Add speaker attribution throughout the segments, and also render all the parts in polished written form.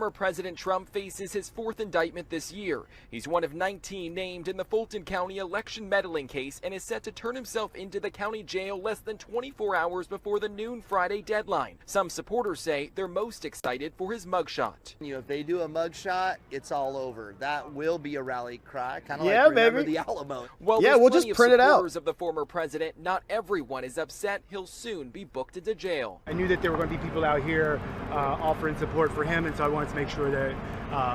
Speaker 1: Former President Trump faces his fourth indictment this year. He's one of 19 named in the Fulton County election meddling case and is set to turn himself into the county jail less than 24 hours before the noon Friday deadline. Some supporters say they're most excited for his mugshot.
Speaker 2: If they do a mugshot, it's all over. That will be a rally cry, kind of like remember the Alamo.
Speaker 1: Well,
Speaker 3: yeah, we'll just print it out.
Speaker 1: Of the former president, not everyone is upset he'll soon be booked into jail.
Speaker 4: I knew that there were going to be people out here offering support for him, and so I wanted to make sure that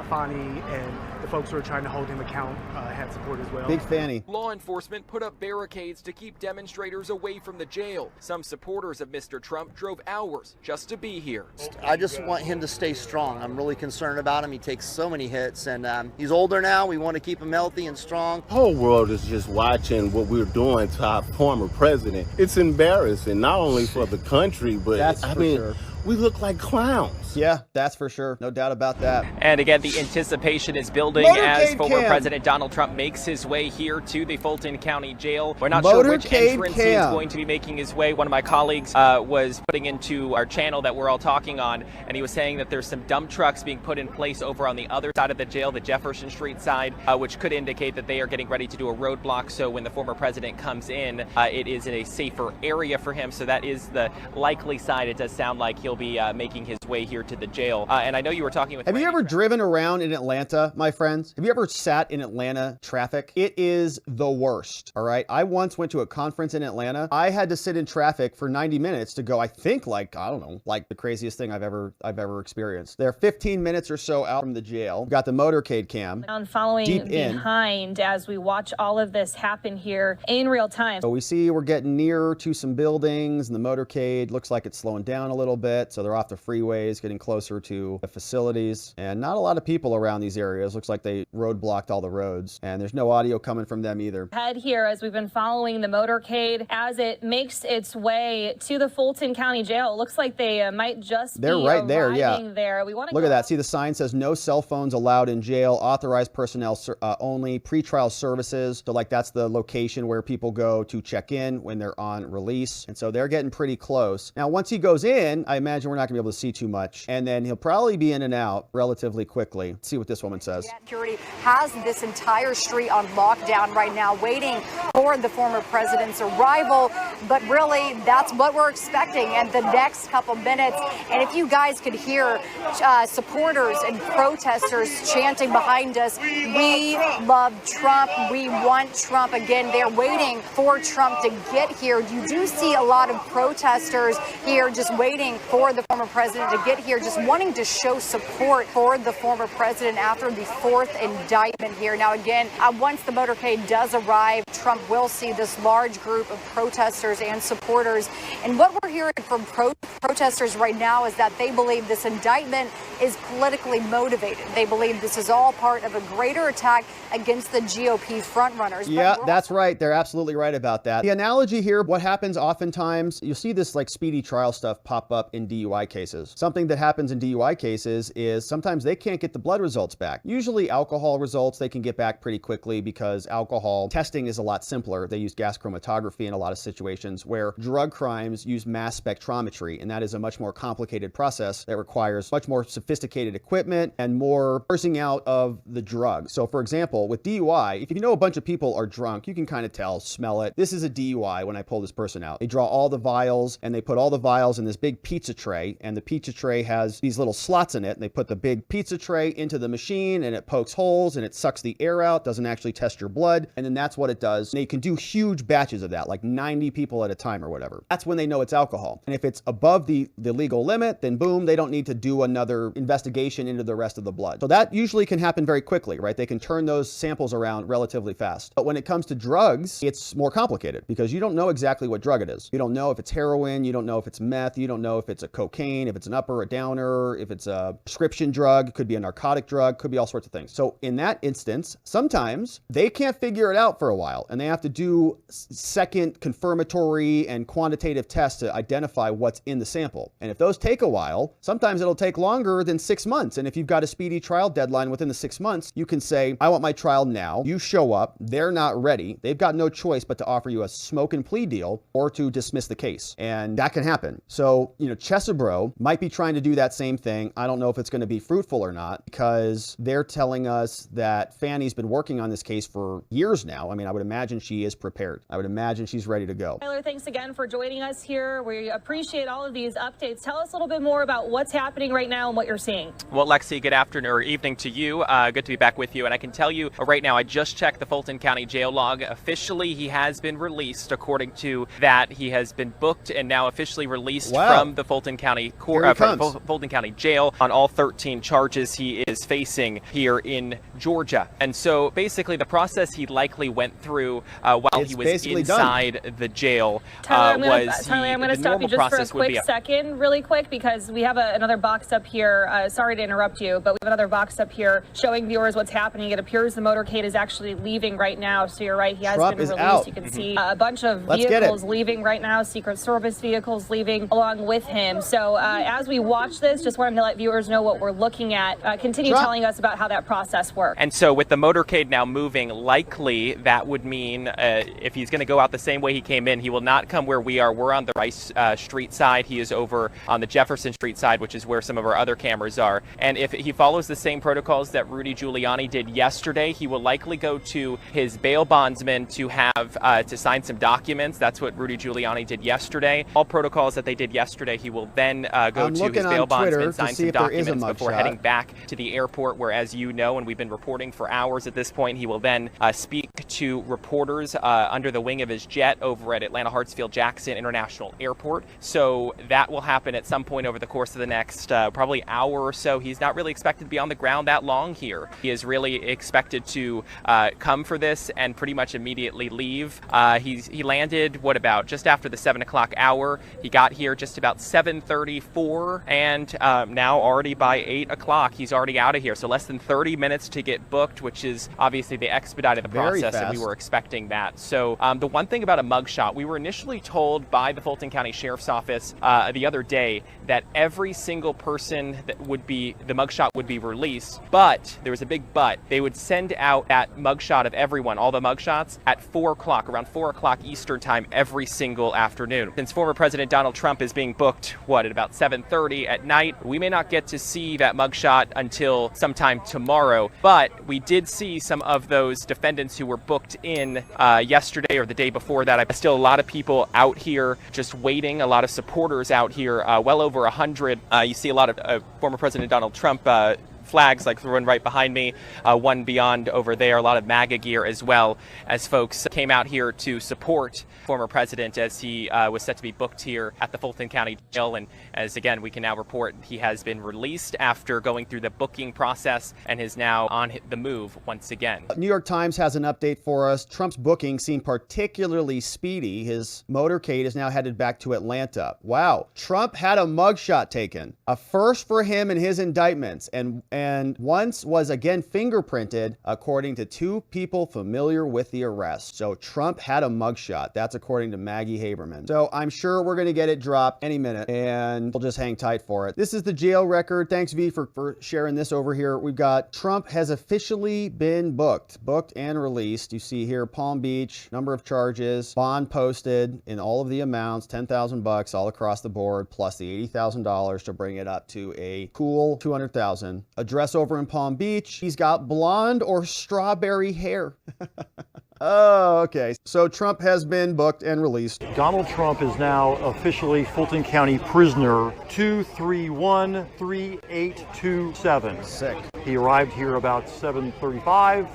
Speaker 4: Fani and the folks who are trying to hold him account had support as well.
Speaker 3: Big Fanny.
Speaker 1: Law enforcement put up barricades to keep demonstrators away from the jail. Some supporters of Mr. Trump drove hours just to be here.
Speaker 2: I just want him to stay strong. I'm really concerned about him. He takes so many hits, and he's older now. We want to keep him healthy and strong.
Speaker 5: The whole world is just watching what we're doing to our former president. It's embarrassing, not only for the country, but sure. We look like clowns.
Speaker 3: Yeah, that's for sure. No doubt about that.
Speaker 1: And again, the anticipation is building as former President Donald Trump makes his way here to the Fulton County Jail. We're not sure which entrance he's going to be making his way. One of my colleagues was putting into our channel that we're all talking on, and he was saying that there's some dump trucks being put in place over on the other side of the jail, the Jefferson Street side, which could indicate that they are getting ready to do a roadblock. So when the former president comes in, it is in a safer area for him. So that is the likely side. It does sound like he'll be making his way here to the jail. And I know you were talking with...
Speaker 3: Have you ever driven around in Atlanta, my friends? Have you ever sat in Atlanta traffic? It is the worst, all right? I once went to a conference in Atlanta. I had to sit in traffic for 90 minutes to go, I think like, I don't know, like the craziest thing I've ever experienced. They're 15 minutes or so out from the jail. We've got the Motorcade Cam.
Speaker 6: I'm following behind as we watch all of this happen here in real time.
Speaker 3: So we see we're getting near to some buildings, and the motorcade looks like it's slowing down a little bit. So they're off the freeways, getting closer to the facilities, and not a lot of people around these areas. Looks like they roadblocked all the roads, and there's no audio coming from them either.
Speaker 6: Head here as we've been following the motorcade as it makes its way to the Fulton County Jail. It looks like they might just
Speaker 3: be right there. Yeah,
Speaker 6: there. We want to
Speaker 3: look at that. See, the sign says no cell phones allowed in jail. Authorized personnel only. Pretrial services. So like that's the location where people go to check in when they're on release, and so they're getting pretty close. Now, once he goes in, I imagine we're not going to be able to see too much, and then he'll probably be in and out relatively quickly. Let's see what this woman says.
Speaker 7: Security has this entire street on lockdown right now, waiting for the former president's arrival, but really that's what we're expecting in the next couple minutes. And if you guys could hear supporters and protesters chanting behind us, "We love Trump, we want Trump." Again, they're waiting for Trump to get here. You do see a lot of protesters here just waiting for the former president to get here, just wanting to show support for the former president after the fourth indictment here. Now, again, once the motorcade does arrive, Trump will see this large group of protesters and supporters. And what we're hearing from protesters right now is that they believe this indictment is politically motivated. They believe this is all part of a greater attack against the GOP frontrunners.
Speaker 3: Yeah, that's right. They're absolutely right about that. The analogy here, what happens oftentimes, you'll see this like speedy trial stuff pop up in DUI cases. Something that happens in DUI cases is sometimes they can't get the blood results back. Usually alcohol results they can get back pretty quickly because alcohol testing is a lot simpler. They use gas chromatography in a lot of situations, where drug crimes use mass spectrometry, and that is a much more complicated process that requires much more sophisticated equipment and more parsing out of the drug. So for example, with DUI, if you know a bunch of people are drunk, you can kind of tell, smell it. This is a DUI when I pull this person out. They draw all the vials, and they put all the vials in this big pizza tray, and the pizza tray has these little slots in it, and they put the big pizza tray into the machine, and it pokes holes, and it sucks the air out, doesn't actually test your blood, and then that's what it does. And they can do huge batches of that, like 90 people at a time or whatever. That's when they know it's alcohol. And if it's above the legal limit, then boom, they don't need to do another investigation into the rest of the blood. So that usually can happen very quickly, right? They can turn those samples around relatively fast. But when it comes to drugs, it's more complicated because you don't know exactly what drug it is. You don't know if it's heroin, you don't know if it's meth, you don't know if it's a cocaine, if it's an upper, a downer, if it's a prescription drug, could be a narcotic drug, could be all sorts of things. So in that instance, sometimes they can't figure it out for a while, and they have to do second confirmatory and quantitative tests to identify what's in the sample. And if those take a while, sometimes it'll take longer than 6 months. And if you've got a speedy trial deadline within the 6 months, you can say, I want my trial now. You show up, they're not ready. They've got no choice but to offer you a smoke and plea deal or to dismiss the case. And that can happen. So, Chesebro might be trying to do that same thing. I don't know if it's going to be fruitful or not, because they're telling us that Fanny's been working on this case for years now. I mean, I would imagine she is prepared. I would imagine she's ready to go.
Speaker 6: Tyler, thanks again for joining us here. We appreciate all of these updates. Tell us a little bit more about what's happening right now and what you're seeing.
Speaker 1: Well, Lexi, good afternoon or evening to you. Good to be back with you. And I can tell you right now, I just checked the Fulton County jail log. Officially, he has been released. According to that, he has been booked and now officially released from the Fulton County Fulton County Jail on all 13 charges he is facing here in Georgia. And so basically the process he likely went through while he was inside the jail
Speaker 6: I'm going to stop you just for a quick second, really quick, because we have another box up here. Sorry to interrupt you, but we have another box up here showing viewers what's happening. It appears the motorcade is actually leaving right now. So you're right, he has been released. Out. You can see a bunch of vehicles leaving right now, Secret Service vehicles leaving along with him. So as we watch this, just wanted to let viewers know what we're looking at. Continue telling us about how that process works.
Speaker 1: And so with the motorcade now moving, likely that would mean if he's going to go out the same way he came in, he will not come where we are. We're on the Rice Street side. He is over on the Jefferson Street side, which is where some of our other cameras are. And if he follows the same protocols that Rudy Giuliani did yesterday, he will likely go to his bail bondsman to have to sign some documents. That's what Rudy Giuliani did yesterday. All protocols that they did yesterday, he will then go to his bail bondsman, sign some documents before heading back to the airport, where, as you know, and we've been reporting for hours at this point, he will then speak to reporters under the wing of his jet over at Atlanta Hartsfield Jackson International Airport. So that will happen at some point over the course of the next probably hour or so. He's not really expected to be on the ground that long here. He is really expected to come for this and pretty much immediately leave. He landed, about just after the 7 o'clock hour. He got here just about 7:34, and now already by 8 o'clock, he's already out of here. So less than 30 minutes to get booked, which is obviously they expedited the process, and we were expecting that. So the one thing about a mugshot, we were initially told by the Fulton County Sheriff's Office the other day that every single person that the mugshot would be released, but there was a big but. They would send out that mugshot of everyone, all the mugshots, at 4 o'clock, around 4 o'clock Eastern time every single afternoon. Since former President Donald Trump is being booked, at about 7:30 at night, we may not get to see that mugshot until sometime tomorrow, but we did see some of those defendants who were booked in yesterday or the day before that. Still a lot of people out here just waiting, a lot of supporters out here, well over 100. You see a lot of former President Donald Trump flags, like the one right behind me, one beyond over there, a lot of MAGA gear, as well as folks came out here to support former president as he was set to be booked here at the Fulton County Jail. And as again, we can now report he has been released after going through the booking process and is now on the move once again.
Speaker 3: New York Times has an update for us. Trump's booking seemed particularly speedy. His motorcade is now headed back to Atlanta. Wow. Trump had a mugshot taken, a first for him in his indictments, and once was again fingerprinted, according to 2 people familiar with the arrest. So Trump had a mugshot. That's according to Maggie Haberman. So I'm sure we're going to get it dropped any minute, and we'll just hang tight for it. This is the jail record. Thanks, V, for sharing this over here. We've got Trump has officially been booked and released. You see here Palm Beach, number of charges, bond posted in all of the amounts, $10,000 all across the board, plus the $80,000 to bring it up to a cool $200,000. Address over in Palm Beach. He's got blonde or strawberry hair. Oh, okay. So Trump has been booked and released.
Speaker 8: Donald Trump is now officially Fulton County prisoner 2313827.
Speaker 3: Sick.
Speaker 8: He arrived here about 7:35.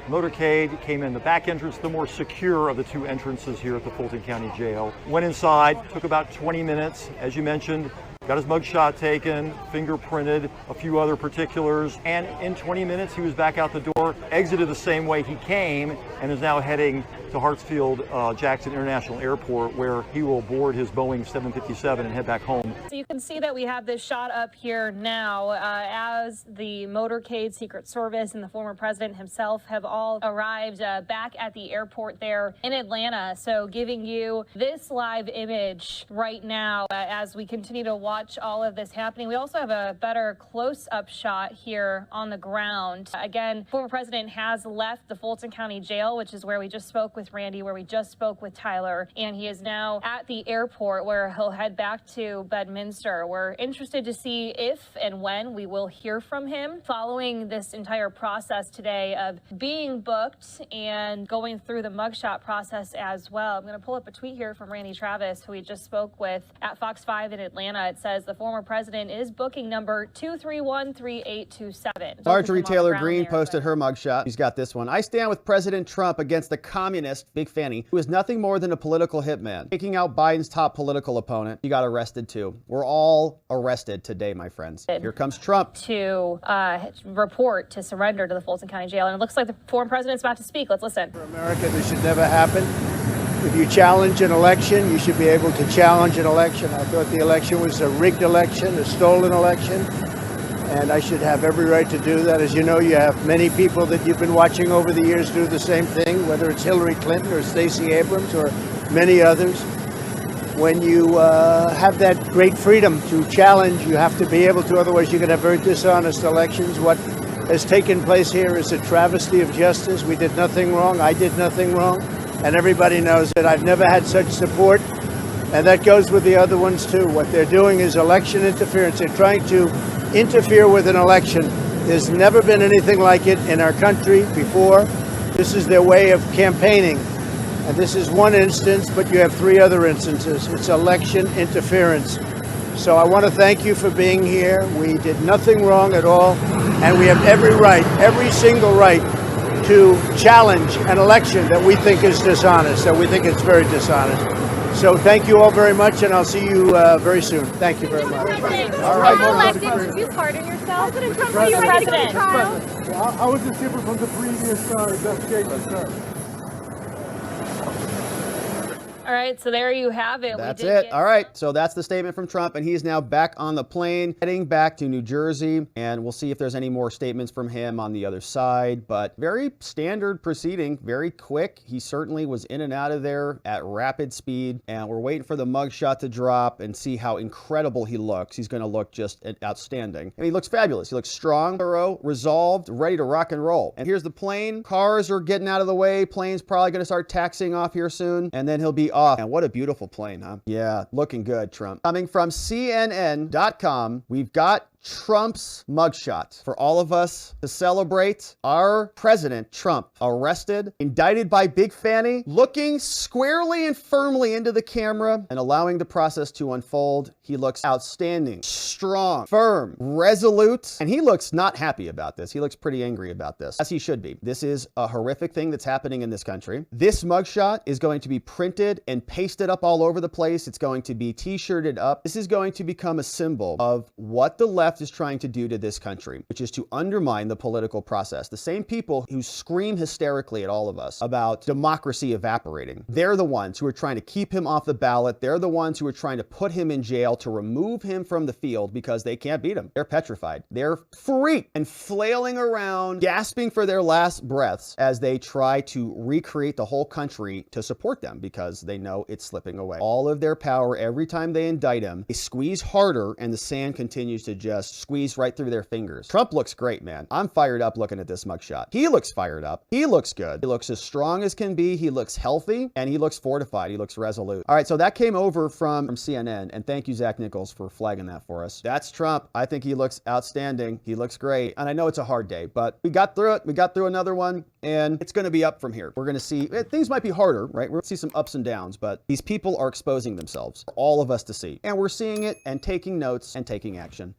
Speaker 8: Motorcade came in the back entrance, the more secure of the 2 entrances here at the Fulton County Jail. Went inside, took about 20 minutes, as you mentioned. Got his mugshot taken, fingerprinted, a few other particulars, and in 20 minutes he was back out the door, exited the same way he came, and is now heading to Hartsfield Jackson International Airport, where he will board his Boeing 757 and head back home.
Speaker 6: So you can see that we have this shot up here now as the Motorcade, Secret Service, and the former president himself have all arrived back at the airport there in Atlanta. So giving you this live image right now as we continue to watch all of this happening. We also have a better close-up shot here on the ground. Again, former president has left the Fulton County Jail, which is where we just spoke with Randy, where we just spoke with Tyler, and he is now at the airport where he'll head back to Bedminster. We're interested to see if and when we will hear from him following this entire process today of being booked and going through the mugshot process as well. I'm going to pull up a tweet here from Randy Travis, who we just spoke with at Fox 5 in Atlanta. It says the former president is booking number 2313827.
Speaker 3: Marjorie Taylor Greene posted her mugshot. She's got this one. I stand with President Trump against the communist, Big Fanny, who is nothing more than a political hitman. Taking out Biden's top political opponent. He got arrested too. We're all arrested today, my friends. Here comes Trump.
Speaker 6: To report to surrender to the Fulton County Jail. And it looks like the former president's about to speak. Let's listen.
Speaker 9: For America, this should never happen. If you challenge an election, you should be able to challenge an election. I thought the election was a rigged election, a stolen election, and I should have every right to do that. As you know, you have many people that you've been watching over the years do the same thing, whether it's Hillary Clinton or Stacey Abrams or many others. When you have that great freedom to challenge, you have to be able to, otherwise you're going to have very dishonest elections. What has taken place here is a travesty of justice. We did nothing wrong. I did nothing wrong. And everybody knows that. I've never had such support. And that goes with the other ones, too. What they're doing is election interference. They're trying to interfere with an election. There's never been anything like it in our country before. This is their way of campaigning. And this is one instance, but you have three other instances. It's election interference. So I want to thank you for being here. We did nothing wrong at all. And we have every right, every single right, to challenge an election that we think is dishonest, that we think is very dishonest. So thank you all very much, and I'll see you very soon. Thank you very much.
Speaker 6: All right, did you pardon yourself? President Trump, are you president?
Speaker 10: How was this different from the previous investigation, sir?
Speaker 6: All right, so there you have it.
Speaker 3: That's it. All right, so that's the statement from Trump, and he's now back on the plane, heading back to New Jersey, and we'll see if there's any more statements from him on the other side, but very standard proceeding, very quick. He certainly was in and out of there at rapid speed, and we're waiting for the mugshot to drop and see how incredible he looks. He's going to look just outstanding, and he looks fabulous. He looks strong, thorough, resolved, ready to rock and roll. And here's the plane. Cars are getting out of the way. Plane's probably going to start taxiing off here soon, and then he'll be off. And what a beautiful plane, huh? Yeah, looking good, Trump. Coming from CNN.com, we've got Trump's mugshot for all of us to celebrate our president, Trump, arrested, indicted by Big Fanny, looking squarely and firmly into the camera and allowing the process to unfold. He looks outstanding, strong, firm, resolute, and he looks not happy about this. He looks pretty angry about this, as he should be. This is a horrific thing that's happening in this country. This mugshot is going to be printed and pasted up all over the place. It's going to be t-shirted up. This is going to become a symbol of what the left is trying to do to this country, which is to undermine the political process. The same people who scream hysterically at all of us about democracy evaporating, they're the ones who are trying to keep him off the ballot. They're the ones who are trying to put him in jail, to remove him from the field because they can't beat him. They're petrified. They're freaked and flailing around, gasping for their last breaths as they try to recreate the whole country to support them because they know it's slipping away. All of their power, every time they indict him, they squeeze harder and the sand continues to just squeeze right through their fingers. Trump looks great, man. I'm fired up looking at this mugshot. He looks fired up. He looks good. He looks as strong as can be. He looks healthy and he looks fortified. He looks resolute. All right, so that came over from CNN, and thank you, Zach Nichols, for flagging that for us. That's Trump. I think he looks outstanding. He looks great. And I know it's a hard day, but we got through it. We got through another one, and it's going to be up from here. We're going to see, things might be harder, right? We're going to see some ups and downs, but these people are exposing themselves for all of us to see. And we're seeing it and taking notes and taking action.